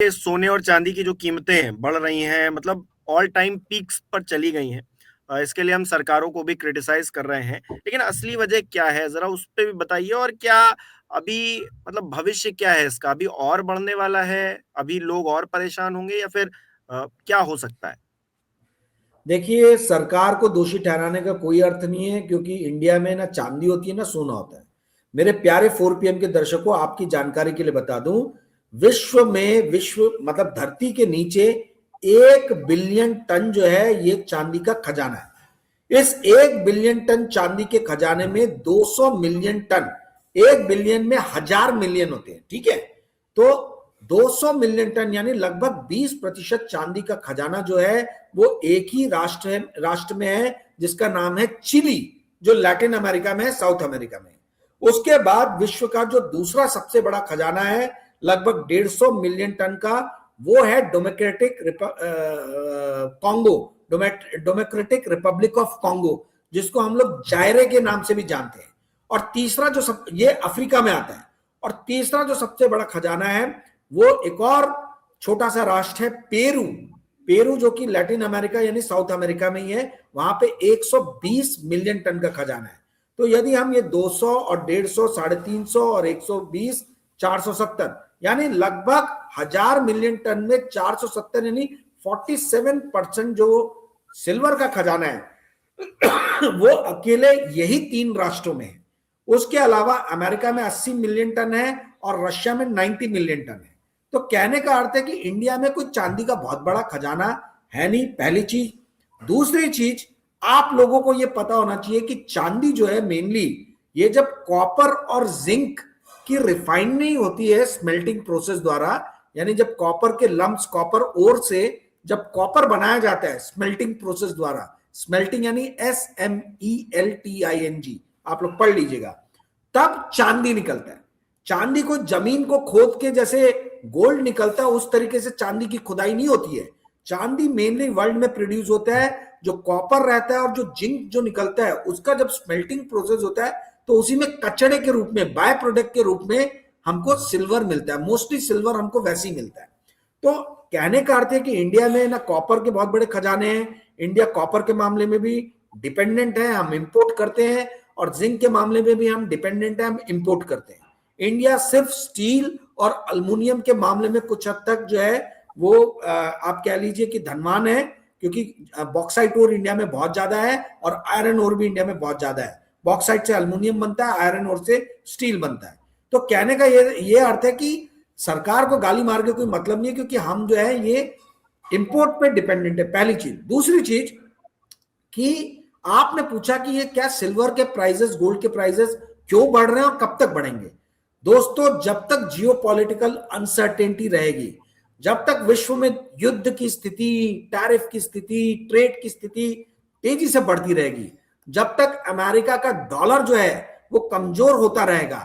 देखिए सोने और चांदी की जो कीमतें बढ़ रही हैं, मतलब ऑल टाइम पीक्स पर चली गई हैं। इसके लिए हम सरकारों को भी क्रिटिसाइज कर रहे हैं, लेकिन असली वजह क्या है जरा उस पे भी बताइए। और क्या अभी मतलब भविष्य क्या है इसका, अभी और बढ़ने वाला है, अभी लोग और परेशान होंगे या फिर क्या हो सकता है? देखिए, सरकार को दोषी ठहराने का कोई अर्थ नहीं है, क्योंकि इंडिया में ना चांदी होती है ना सोना होता है। मेरे प्यारे 4 PM के दर्शकों, आपकी जानकारी के लिए बता दूं, विश्व मतलब धरती के नीचे 1 बिलियन टन जो है ये चांदी का खजाना है। इस 1 बिलियन टन चांदी के खजाने में 200 मिलियन टन, 1 बिलियन में 1000 मिलियन होते हैं, ठीक है। तो 200 मिलियन टन यानी लगभग 20% चांदी का खजाना जो है वो एक ही राष्ट्र में है, जिसका नाम है चिली, जो लैटिन अमेरिका में है, साउथ अमेरिका में। उसके बाद विश्व का जो दूसरा सबसे बड़ा खजाना है लगभग 150 मिलियन टन का, वो है Congo, democratic Republic of Congo, जिसको हम लोग जायरे के नाम से भी जानते हैं। और तीसरा ये अफ्रीका में आता है। और तीसरा जो सबसे बड़ा खजाना है वो एक और छोटा सा राष्ट्र है, पेरू। पेरू जो कि लैटिन अमेरिका यानी साउथ अमेरिका में ही है, वहां पे 120 मिलियन टन का खजाना है। तो यदि हम ये 200 और 150, 350 और 120, 470 यानी लगभग 1000 मिलियन टन में 470 यानी 47% जो सिल्वर का खजाना है वो अकेले यही 3 राष्ट्रों में है। उसके अलावा अमेरिका में 80 मिलियन टन है और रशिया में 90 मिलियन टन है। तो कहने का अर्थ है कि इंडिया में कोई चांदी का बहुत बड़ा खजाना है नहीं, पहली चीज। दूसरी चीज, आप लोगों को यह पता होना चाहिए कि चांदी जो है मेनली ये जब कॉपर और जिंक की रिफाइनरी होती है स्मेल्टिंग प्रोसेस द्वारा, यानी जब कॉपर के लम्प्स, कॉपर ओर से जब कॉपर बनाया जाता है स्मेल्टिंग प्रोसेस द्वारा, स्मेल्टिंग यानी SMELTING, आप लोग पढ़ लीजिएगा, तब चांदी निकलता है। चांदी को जमीन को खोद के जैसे गोल्ड निकलता है उस तरीके से चांदी की खुदाई नहीं होती है। चांदी मेनली वर्ल्ड में प्रोड्यूस होता है, जो कॉपर रहता है और जो जिंक जो निकलता है उसका जब स्मेल्टिंग प्रोसेस होता है तो उसी में कचड़े के रूप में, बाय प्रोडक्ट के रूप में हमको सिल्वर मिलता है। मोस्टली सिल्वर हमको वैसे ही मिलता है। तो कहने का अर्थ है कि इंडिया में ना कॉपर के बहुत बड़े खजाने हैं, इंडिया कॉपर के मामले में भी डिपेंडेंट है, हम इंपोर्ट करते हैं, और जिंक के मामले में भी हम डिपेंडेंट है, हम इंपोर्ट करते हैं। इंडिया सिर्फ स्टील और अल्मुनियम के मामले में कुछ हद तक जो है वो आप कह लीजिए कि धनवान है, क्योंकि बॉक्साइट ओर इंडिया में बहुत ज्यादा है और आयरन ओर भी इंडिया में बहुत ज्यादा है। बॉक्साइट से अल्मुनियम बनता है, आयरन ओर से स्टील बनता है। तो कहने का ये अर्थ है कि सरकार को गाली मार के कोई मतलब नहीं है, क्योंकि हम जो है ये इंपोर्ट पे डिपेंडेंट है, पहली चीज। दूसरी चीज कि आपने पूछा कि ये क्या सिल्वर के प्राइसेस, गोल्ड के प्राइसेस क्यों बढ़ रहे हैं और कब तक बढ़ेंगे। दोस्तों, जब तक जियोपॉलिटिकल अनसर्टेनिटी रहेगी, जब तक विश्व में युद्ध की स्थिति, टैरिफ की स्थिति, ट्रेड की स्थिति तेजी से बढ़ती रहेगी, जब तक अमेरिका का डॉलर जो है वो कमजोर होता रहेगा,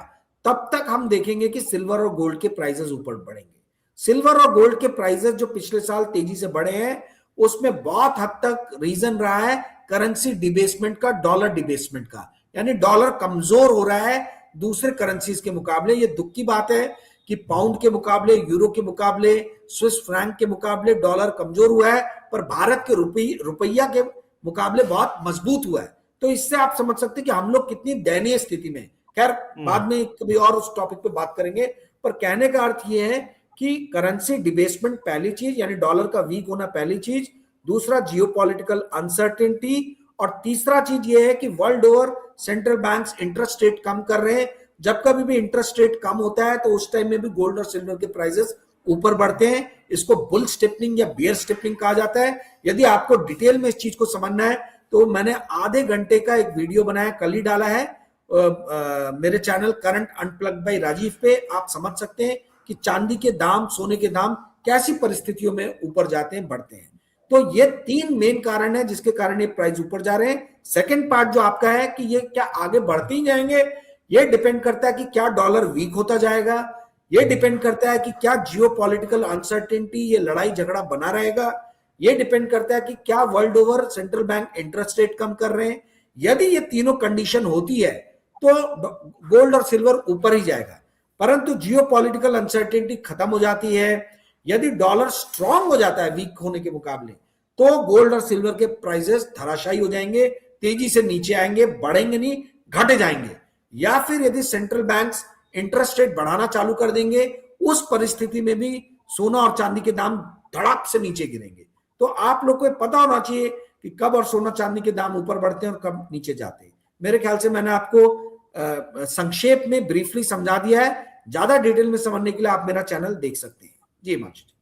तब तक हम देखेंगे कि सिल्वर और गोल्ड के प्राइसेस ऊपर बढ़ेंगे। सिल्वर और गोल्ड के प्राइसेस जो पिछले साल तेजी से बढ़े हैं, उसमें बहुत हद तक रीजन रहा है करेंसी डिबेसमेंट का, डॉलर डिबेसमेंट का, यानी डॉलर कमजोर हो रहा है दूसरे करेंसीज के मुकाबले। ये दुख की बात है कि पाउंड के मुकाबले, यूरो के मुकाबले, स्विस फ्रैंक के मुकाबले डॉलर कमजोर हुआ है, पर भारत के रुपया के मुकाबले बहुत मजबूत हुआ है। तो इससे आप समझ सकते हैं कि हम लोग कितनी दयनीय स्थिति में। खैर, बाद में कभी और उस टॉपिक पे बात करेंगे, पर कहने का अर्थ ये है कि करेंसी डिबेसमेंट पहली चीज, यानी डॉलर का वीक होना पहली चीज। दूसरा, जियोपॉलिटिकल अनसर्टेनिटी। और तीसरा चीज ये है कि world over central banks interest rate कम कर रहे हैं। जब कभी भी इंटरेस्ट रेट कम होता है तो उस टाइम में भी गोल्ड और सिल्वर के प्राइसेस ऊपर बढ़ते हैं। इसको बुल स्टेपनिंग या बियर स्टेपनिंग कहा जाता है। यदि आपको डिटेल में इस चीज को समझना है तो मैंने आधे घंटे का एक वीडियो बनाया, कल ही डाला है मेरे channel current unplugged by Rajeev पे। आप समझ सकते हैं कि चांदी के दाम, सोने के दाम कैसी परिस्थितियों में ऊपर जाते हैं, बढ़ते हैं। तो ये 3 मेन कारण है जिसके कारण ये प्राइस ऊपर जा रहे हैं। सेकंड पार्ट जो आपका है कि ये क्या आगे बढ़ते ही जाएंगे, ये डिपेंड करता है कि क्या डॉलर वीक होता जाएगा, ये डिपेंड करता है कि क्या जियोपॉलिटिकल अनसर्टेनिटी, ये लड़ाई झगड़ा बना रहेगा, ये डिपेंड करता है कि क्या world over central bank interest rate कम कर रहे हैं। यदि ये तीनों कंडीशन होती है तो गोल्ड और सिल्वर ऊपर ही जाएगा। परंतु जियोपॉलिटिकल अनसर्टेनिटी खत्म हो जाती है, यदि डॉलर स्ट्रांग हो जाता है वीक होने के मुकाबले, तो गोल्ड और सिल्वर के प्राइसेस धराशायी हो जाएंगे, तेजी से नीचे आएंगे, बढ़ेंगे नहीं, घटे जाएंगे। या फिर यदि सेंट्रल बैंक्स इंटरेस्ट रेट बढ़ाना चालू कर देंगे, उस परिस्थिति में भी सोना और चांदी के दाम धड़ाक से नीचे गिरेंगे। तो आप लोग को पता होना चाहिए कि कब और सोना चांदी के दाम ऊपर बढ़ते हैं और कब नीचे जाते हैं। मेरे ख्याल से मैंने आपको संक्षेप में ब्रीफली समझा दिया है। ज्यादा डिटेल में समझने के लिए आप मेरा चैनल देख सकते हैं। जी हिमांशु।